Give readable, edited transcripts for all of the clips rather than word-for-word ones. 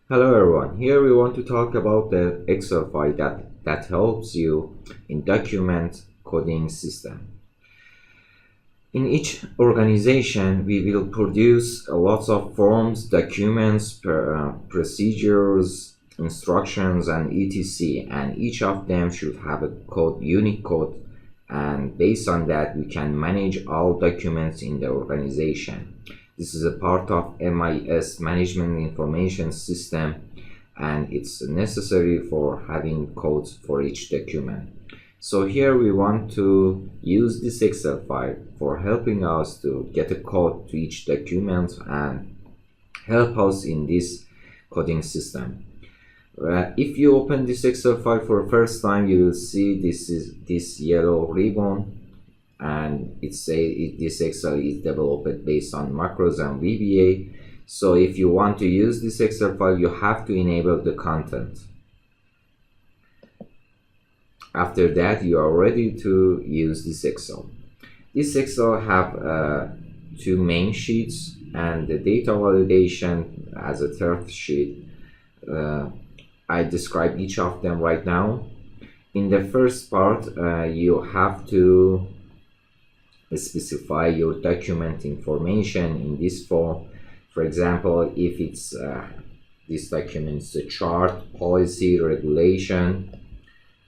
Hello everyone, here we want to talk about the Excel file that helps you in document coding system. In each organization, we will produce lots of forms, documents, procedures, instructions, and etc. And each of them should have a code, unique code, and based on that, we can manage all documents in the organization. This is a part of MIS, Management Information System, and it's necessary for having codes for each document. So here we want to use this Excel file for helping us to get a code to each document and help us in this coding system. If you open this Excel file for the first time, you will see this yellow ribbon, and this Excel is developed based on macros and VBA. So if you want to use this Excel file, you have to enable the content. After that, you are ready to use this Excel. This Excel have two main sheets and the data validation as a third sheet. I describe each of them right now. In the first part, you have to specify your document information in this form. For example, if it's this document is a chart, policy, regulation,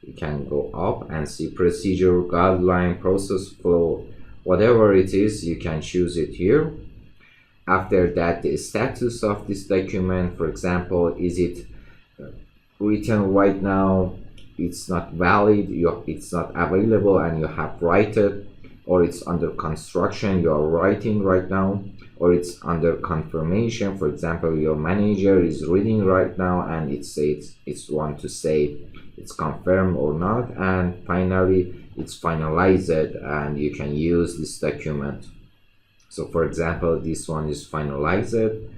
you can go up and see procedure, guideline, process flow, whatever it is, you can choose it here. After that, the status of this document, for example, is it written right now, it's not valid, it's not available and you have write it, or it's under construction, you are writing right now, or it's under confirmation. For example, your manager is reading right now and it's want to say it's confirmed or not, and finally it's finalized and you can use this document. So for example, this one is finalized,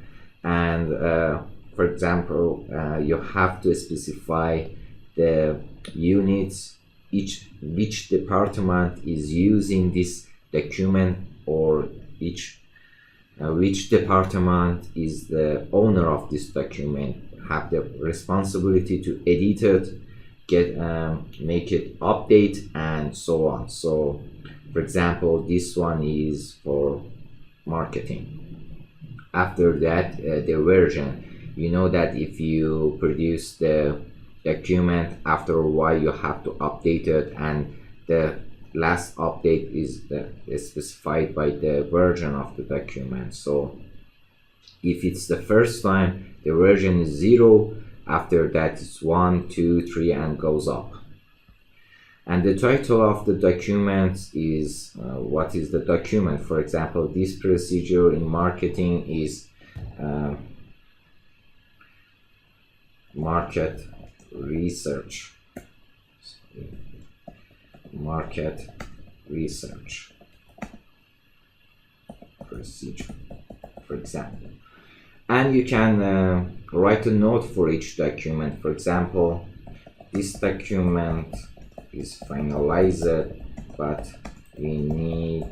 and for example, you have to specify the units which department is using this document, or which department is the owner of this document, have the responsibility to edit it, make it update, and so on. So for example, this one is for marketing. After that, the version, you know that if you produce the document, after a while you have to update it, and the last update is specified by the version of the document. So if it's the first time, the version is 0. After that, it's 1, 2, 3, and goes up. And the title of the document is what is the document. For example, this procedure in marketing is market research. Market research procedure, for example. And you can write a note for each document. For example, this document is finalized, but we need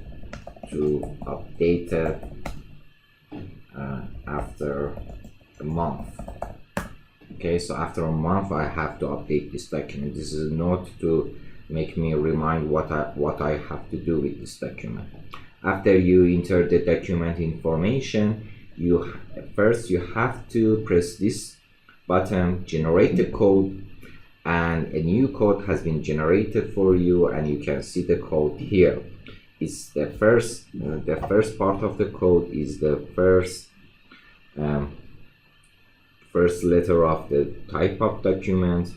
to update it after a month. Okay, so after a month I have to update this document. This is a note to make me remind what I have to do with this document. After you enter the document information, first you have to press this button, generate the code, and a new code has been generated for you, and you can see the code here. It's the first part of the code is the first letter of the type of document.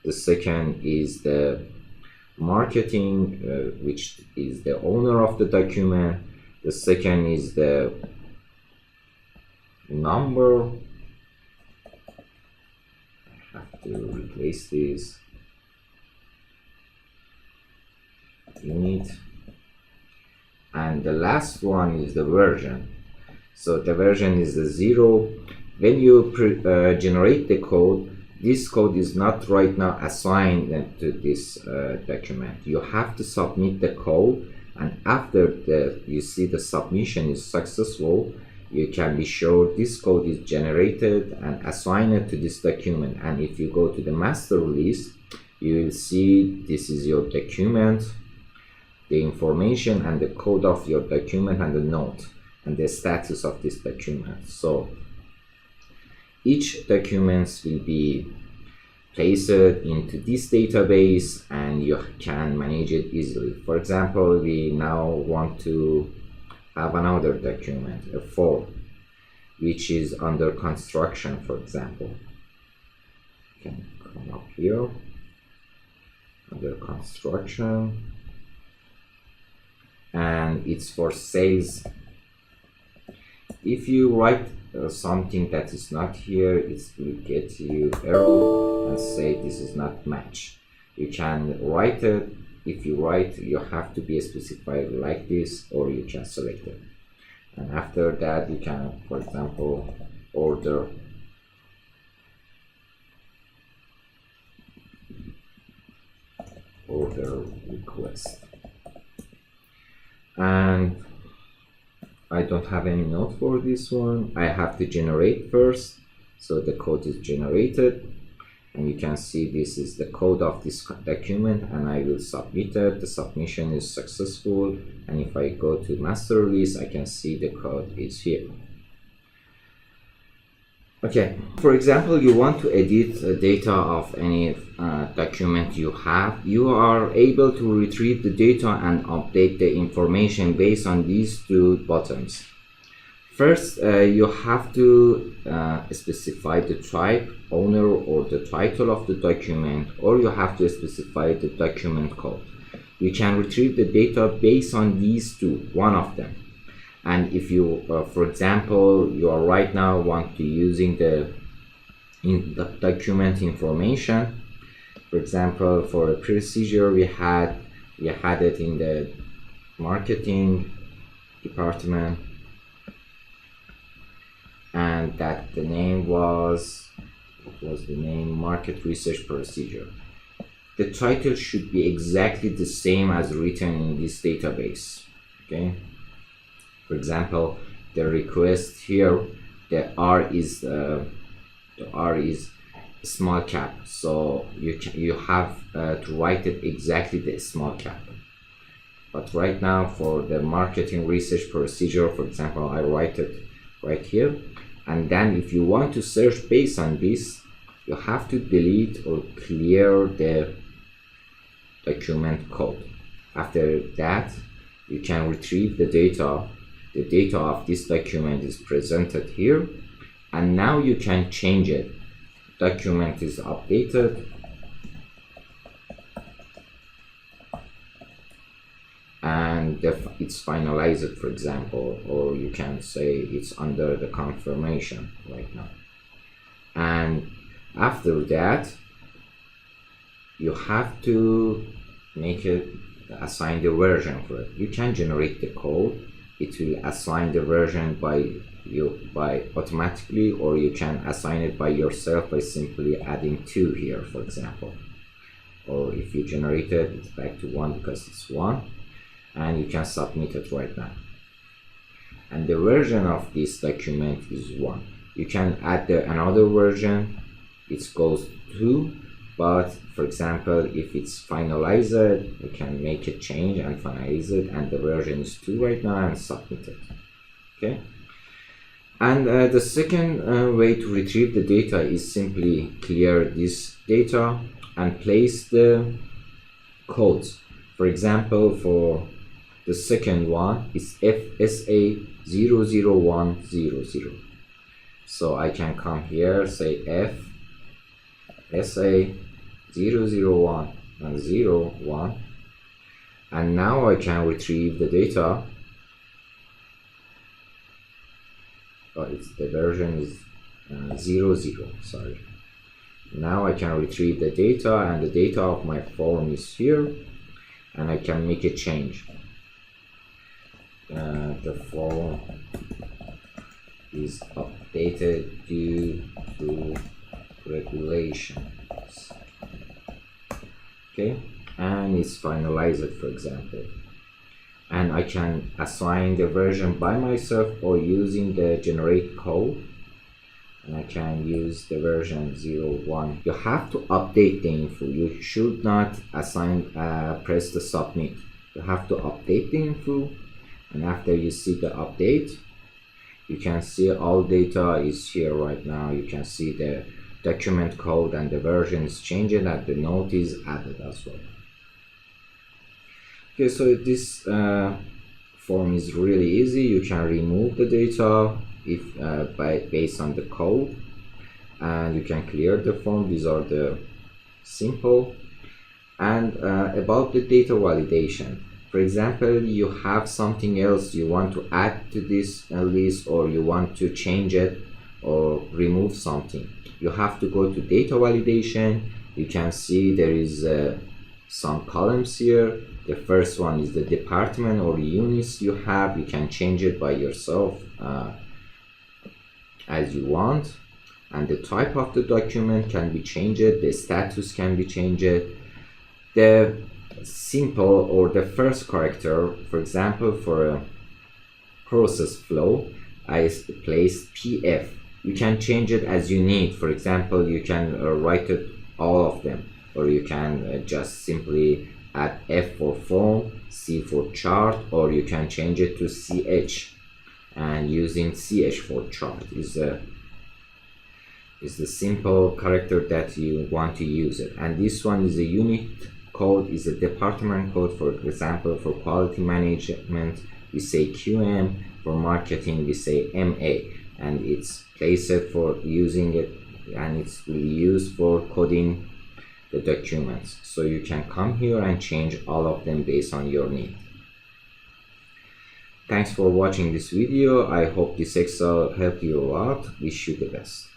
The second is the marketing, which is the owner of the document. The second is the number. I have to replace this unit, and the last one is the version. So the version is the 0. When you generate the code, this code is not right now assigned to this document. You have to submit the code, and after you see the submission is successful, you can be sure this code is generated and assigned to this document. And if you go to the master release, you will see this is your document, the information and the code of your document and the note and the status of this document. So each document will be placed into this database and you can manage it easily. For example, we now want to have another document, a form, which is under construction, for example. You can come up here, under construction, and it's for sales. If you write something that is not here, it will get you error and say this is not match. You can write it. If you write, you have to be specified like this, or you can select it. And after that, you can, for example, order request. And I don't have any note for this one. I have to generate first. So the code is generated. And you can see this is the code of this document, and I will submit it. The submission is successful. And if I go to master release, I can see the code is here. Okay, for example, you want to edit data of any document you have. You are able to retrieve the data and update the information based on these two buttons. First, you have to specify the type, owner, or the title of the document, or you have to specify the document code. You can retrieve the data based on these two, one of them. And if you, for example, you are right now want to using the document information. For example, for a procedure we had it in the marketing department, and that the name was, what was the name? Market research procedure. The title should be exactly the same as written in this database. Okay. For example, the request here, the R is small cap, so you have to write it exactly the small cap. But right now for the marketing research procedure, for example, I write it right here. And then if you want to search based on this, you have to delete or clear the document code. After that, you can retrieve the data. The data of this document is presented here, and now you can change it. Document is updated, and it's finalized, for example, or you can say it's under the confirmation right now. And after that, you have to make it, assign the version for it. You can generate the code. It will assign the version by automatically, or you can assign it by yourself by simply adding 2 here, for example. Or if you generate it, it's back to 1 because it's 1, and you can submit it right now. And the version of this document is 1. You can add another version, it goes 2. But for example, if it's finalized, you can make a change and finalize it, and the version is 2 right now, and submit it. Okay. And the second way to retrieve the data is simply clear this data and place the codes. For example, for the second one is FSA00100. So I can come here, say FSA001 and 01, and now I can retrieve the data. The version is 00, sorry. Now I can retrieve the data, and the data of my form is here, and I can make a change. The form is updated due to regulations. Okay, and it's finalized, for example. and I can assign the version by myself or using the generate code, and I can use the version 01. You have to update the info. You should not assign press the submit. You have to update the info, and after you see the update, you can see all data is here right now. You can see the document code and the version is changed and the note is added as well. Okay, so this form is really easy. You can remove the data if based on the code, and you can clear the form. These are the simple. And about the data validation, for example, you have something else you want to add to this list, or you want to change it or remove something. You have to go to data validation. You can see there is some columns here. The first one is the department or units you have. You can change it by yourself as you want, and the type of the document can be changed. The status can be changed. The simple or the first character, for example, for a process flow, I place PF. You can change it as you need. For example, you can write it all of them, or you can just simply add F for phone, C for chart, or you can change it to CH, and using CH for chart is the simple character that you want to use it. And this one is a unit code, is a department code. For example, for quality management we say QM, for marketing we say MA, and it's placed for using it, and it's used for coding the documents. So you can come here and change all of them based on your need. Thanks for watching this video. I hope this Excel helped you a lot. Wish you the best.